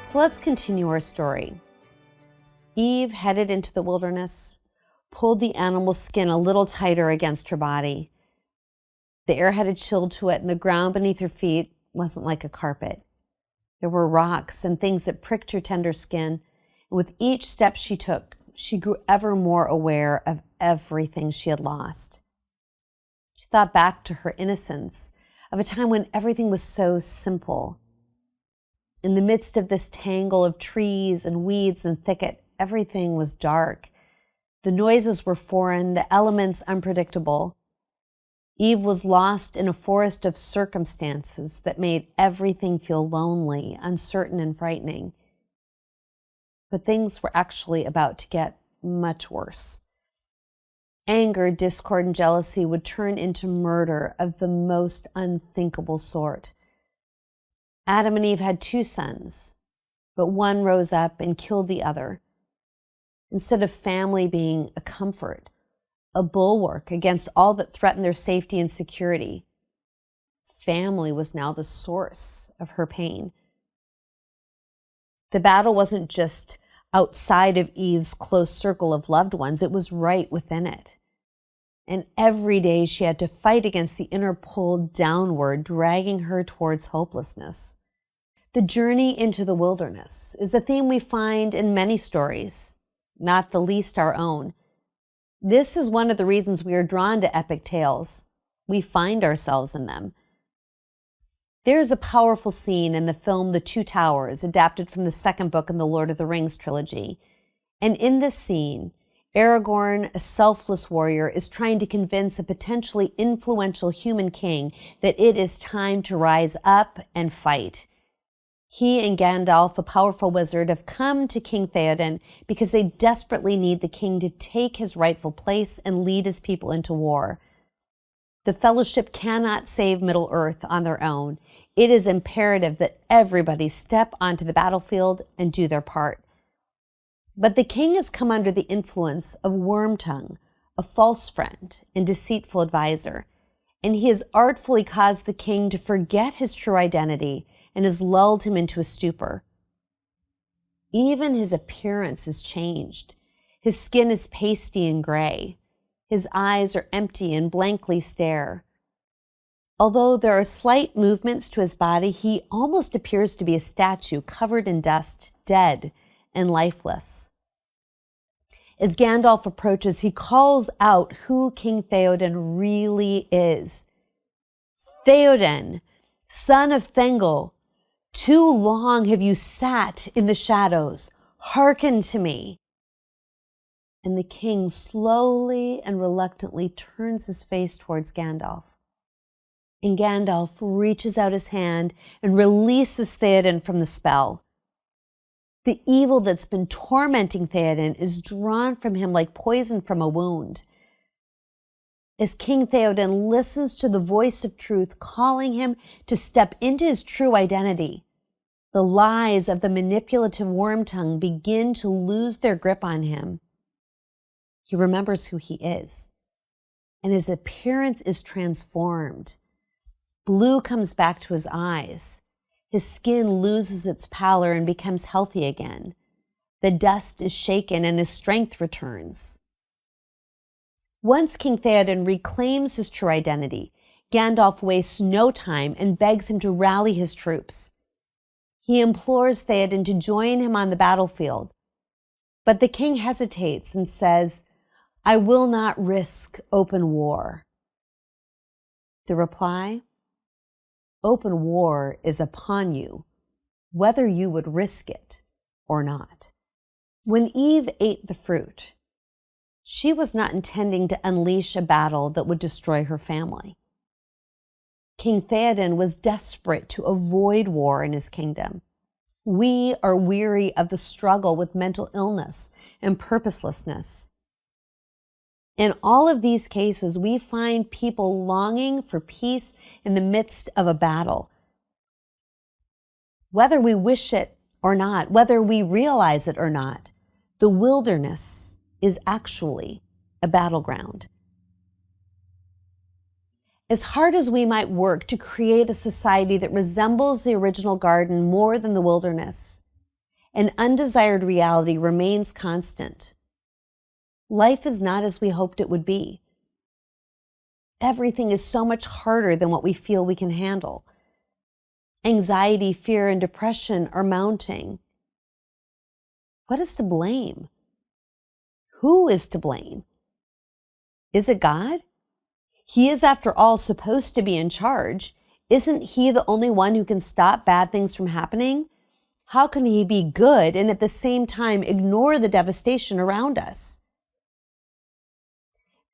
So let's continue our story. Eve headed into the wilderness, pulled the animal's skin a little tighter against her body. The air had a chill to it, and the ground beneath her feet wasn't like a carpet. There were rocks and things that pricked her tender skin, and with each step she took, she grew ever more aware of everything she had lost. She thought back to her innocence, of a time when everything was so simple. In the midst of this tangle of trees and weeds and thicket, everything was dark. The noises were foreign, the elements unpredictable. Eve was lost in a forest of circumstances that made everything feel lonely, uncertain, and frightening. But things were actually about to get much worse. Anger, discord, and jealousy would turn into murder of the most unthinkable sort. Adam and Eve had 2 sons, but one rose up and killed the other. Instead of family being a comfort, a bulwark against all that threatened their safety and security, family was now the source of her pain. The battle wasn't just outside of Eve's close circle of loved ones, it was right within it. And every day she had to fight against the inner pull downward, dragging her towards hopelessness. The journey into the wilderness is a theme we find in many stories, not the least our own. This is one of the reasons we are drawn to epic tales. We find ourselves in them. There's a powerful scene in the film The Two Towers, adapted from the second book in the Lord of the Rings trilogy. And in this scene, Aragorn, a selfless warrior, is trying to convince a potentially influential human king that it is time to rise up and fight. He and Gandalf, a powerful wizard, have come to King Theoden because they desperately need the king to take his rightful place and lead his people into war. The Fellowship cannot save Middle-earth on their own. It is imperative that everybody step onto the battlefield and do their part. But the king has come under the influence of Wormtongue, a false friend and deceitful advisor, and he has artfully caused the king to forget his true identity and has lulled him into a stupor. Even his appearance is changed. His skin is pasty and gray. His eyes are empty and blankly stare. Although there are slight movements to his body, he almost appears to be a statue covered in dust, dead and lifeless. As Gandalf approaches, he calls out who King Theoden really is. Theoden, son of Thengel, too long have you sat in the shadows. Hearken to me. And the king slowly and reluctantly turns his face towards Gandalf. And Gandalf reaches out his hand and releases Theoden from the spell. The evil that's been tormenting Theoden is drawn from him like poison from a wound. As King Theoden listens to the voice of truth calling him to step into his true identity, the lies of the manipulative Wormtongue begin to lose their grip on him. He remembers who he is, and his appearance is transformed. Blue comes back to his eyes. His skin loses its pallor and becomes healthy again. The dust is shaken and his strength returns. Once King Theoden reclaims his true identity, Gandalf wastes no time and begs him to rally his troops. He implores Theoden to join him on the battlefield, but the king hesitates and says, "I will not risk open war." The reply, "Open war is upon you, whether you would risk it or not." When Eve ate the fruit, she was not intending to unleash a battle that would destroy her family. King Theoden was desperate to avoid war in his kingdom. We are weary of the struggle with mental illness and purposelessness. In all of these cases, we find people longing for peace in the midst of a battle. Whether we wish it or not, whether we realize it or not, the wilderness is actually a battleground. As hard as we might work to create a society that resembles the original garden more than the wilderness, An undesired reality remains constant. Life is not as we hoped it would be. Everything is so much harder than what we feel we can handle. Anxiety, fear, and depression are mounting. What is to blame? Who is to blame? Is it God? He is, after all, supposed to be in charge. Isn't he the only one who can stop bad things from happening? How can he be good and at the same time ignore the devastation around us?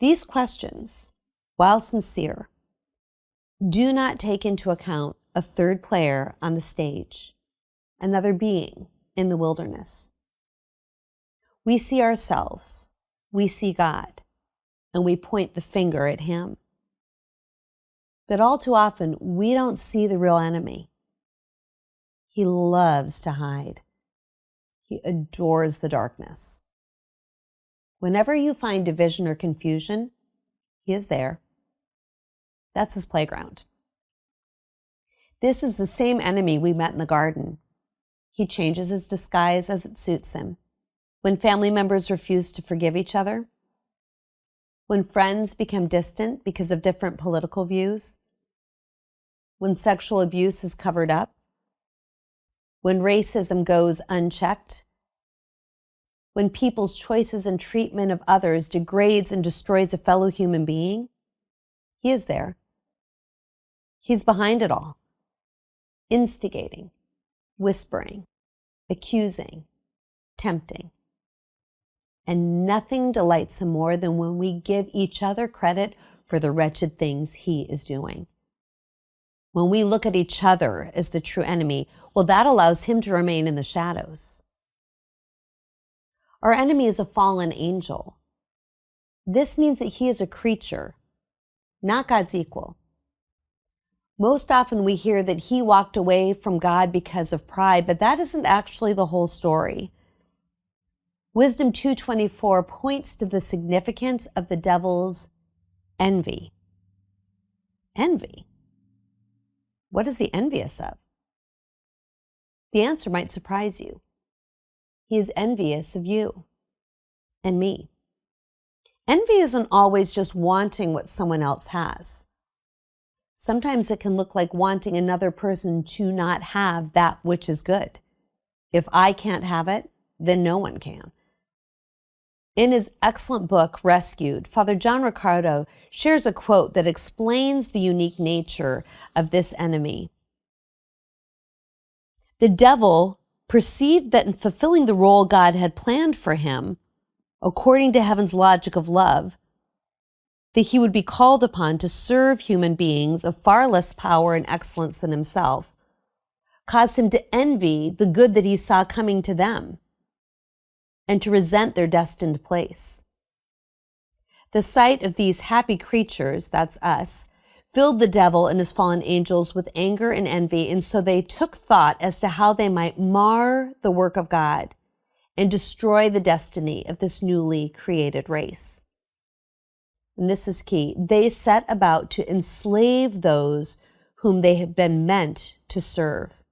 These questions, while sincere, do not take into account a third player on the stage, another being in the wilderness. We see ourselves, we see God, and we point the finger at him. But all too often, we don't see the real enemy. He loves to hide. He adores the darkness. Whenever you find division or confusion, he is there. That's his playground. This is the same enemy we met in the garden. He changes his disguise as it suits him. When family members refuse to forgive each other, when friends become distant because of different political views, when sexual abuse is covered up, when racism goes unchecked, when people's choices and treatment of others degrades and destroys a fellow human being, he is there. He's behind it all, instigating, whispering, accusing, tempting. And nothing delights him more than when we give each other credit for the wretched things he is doing. When we look at each other as the true enemy, well, that allows him to remain in the shadows. Our enemy is a fallen angel. This means that he is a creature, not God's equal. Most often we hear that he walked away from God because of pride, but that isn't actually the whole story. Wisdom 2:24 points to the significance of the devil's envy. Envy? What is he envious of? The answer might surprise you. He is envious of you and me. Envy isn't always just wanting what someone else has. Sometimes it can look like wanting another person to not have that which is good. If I can't have it, then no one can. In his excellent book, Rescued, Father John Riccardo shares a quote that explains the unique nature of this enemy. The devil perceived that in fulfilling the role God had planned for him, according to heaven's logic of love, that he would be called upon to serve human beings of far less power and excellence than himself, caused him to envy the good that he saw coming to them, and to resent their destined place. The sight of these happy creatures, that's us, filled the devil and his fallen angels with anger and envy, and so they took thought as to how they might mar the work of God and destroy the destiny of this newly created race. And this is key. They set about to enslave those whom they had been meant to serve,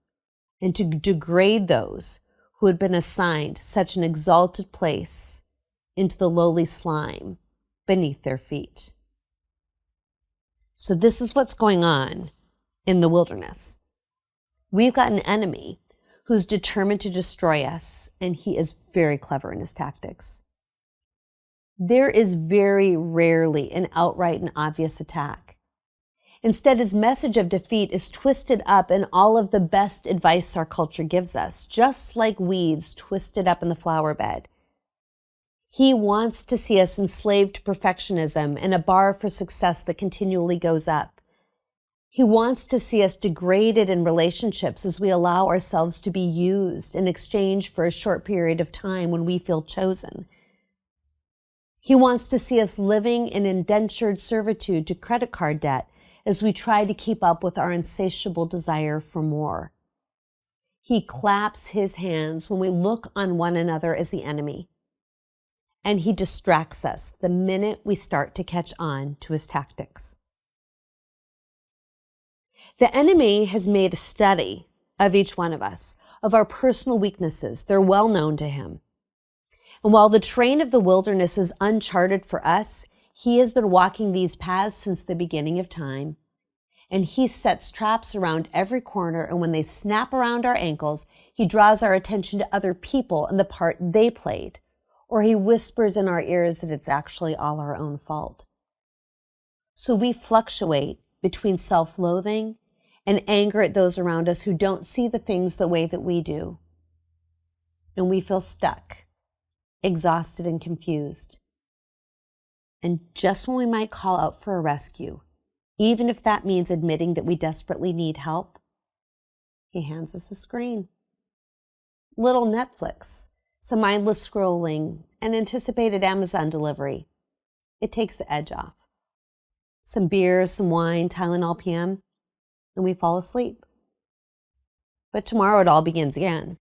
and to degrade those who had been assigned such an exalted place into the lowly slime beneath their feet. So this is what's going on in the wilderness. We've got an enemy who's determined to destroy us, and he is very clever in his tactics. There is very rarely an outright and obvious attack. Instead, his message of defeat is twisted up in all of the best advice our culture gives us, just like weeds twisted up in the flower bed. He wants to see us enslaved to perfectionism and a bar for success that continually goes up. He wants to see us degraded in relationships as we allow ourselves to be used in exchange for a short period of time when we feel chosen. He wants to see us living in indentured servitude to credit card debt as we try to keep up with our insatiable desire for more. He claps his hands when we look on one another as the enemy, and he distracts us the minute we start to catch on to his tactics. The enemy has made a study of each one of us, of our personal weaknesses. They're well known to him. And while the terrain of the wilderness is uncharted for us, he has been walking these paths since the beginning of time. And he sets traps around every corner, and when they snap around our ankles, he draws our attention to other people and the part they played, or he whispers in our ears that it's actually all our own fault. So we fluctuate between self-loathing and anger at those around us who don't see the things the way that we do. And we feel stuck, exhausted, and confused. And just when we might call out for a rescue, even if that means admitting that we desperately need help, he hands us a screen. Little Netflix, some mindless scrolling, an anticipated Amazon delivery. It takes the edge off. Some beers, some wine, Tylenol PM, and we fall asleep. But tomorrow it all begins again.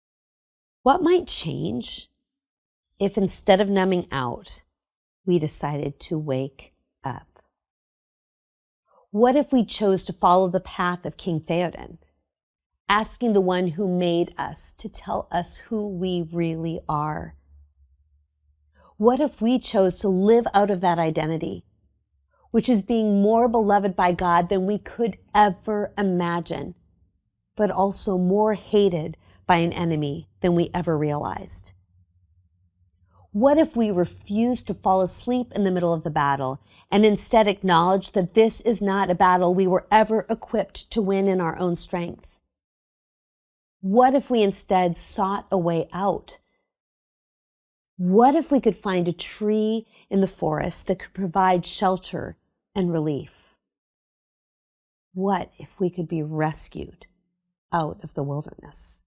What might change if instead of numbing out, we decided to wake up? What if we chose to follow the path of King Theoden, asking the one who made us to tell us who we really are? What if we chose to live out of that identity, which is being more beloved by God than we could ever imagine, but also more hated by an enemy than we ever realized? What if we refused to fall asleep in the middle of the battle and instead acknowledge that this is not a battle we were ever equipped to win in our own strength? What if we instead sought a way out? What if we could find a tree in the forest that could provide shelter and relief? What if we could be rescued out of the wilderness?